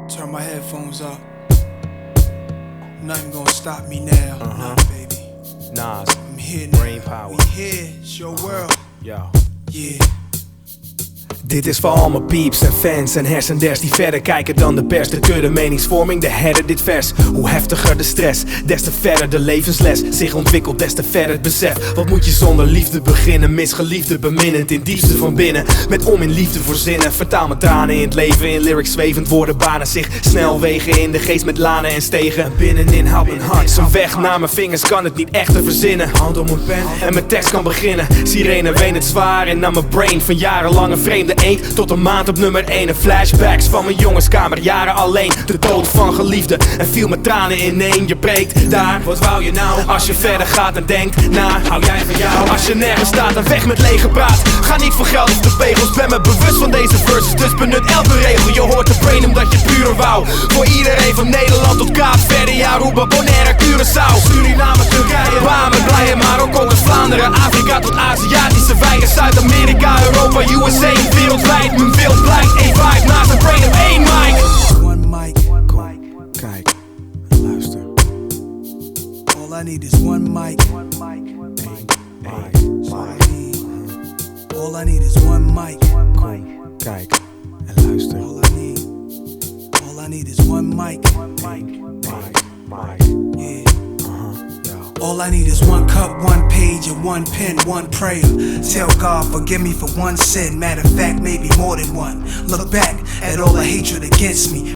Turn my headphones up. Nothing gonna stop me now. Nothing, baby. Nas, I'm here now. brain power. We here. It's your world. Yo. Yeah. Dit is voor al mijn pieps en fans en hersenders die verder kijken dan de pers. De kudde meningsvorming, de herder dit vers. Hoe heftiger de stress, des te verder de levensles zich ontwikkelt, des te verder het besef. Wat moet je zonder liefde beginnen? Misgeliefde, beminnend in diepste van binnen. Met om in liefde voorzinnen. Vertaal mijn tranen in het leven, in lyrics zwevend. Woorden banen zich snelwegen in de geest met lanen en stegen. En binnenin houdt mijn hart zo'n weg naar mijn vingers, kan het niet echt te verzinnen. Hand op mijn pen en mijn tekst kan beginnen. Sirene ween het zwaar in naar mijn brain van jarenlange vreemde eend tot een maand op nummer 1. En flashbacks van mijn jongenskamer, jaren alleen. De dood van geliefde en viel mijn tranen ineen. Je breekt daar, wat wou je nou? Als je verder gaat en denkt na, hou jij van jou? Als je nergens staat en weg met lege praat. Ga niet voor geld of de pegels, ben me bewust van deze verses. Dus benut elke regel, je hoort de brain omdat je puur wou. Voor iedereen van Nederland tot Kaapverde, ja, Aruba, Bonaire, Curaçao, Suriname, Turkije, Bahamas, Blije, Marokko tot Vlaanderen, Afrika tot Aziatische wijken, Zuid-Amerika, Europa, USA, wereldwijd. Mijn beeld blijkt, één vibe naast een brain op één mic. One mic. Kom, kijk en luister. All I need is one mic. All I need is one mic. Kom, kijk en luister. All I need is one mic. Yeah. All I need is one cup, one page, and one pen, one prayer. Tell God, forgive me for one sin. Matter of fact, maybe more than one. Look back at all the hatred against me.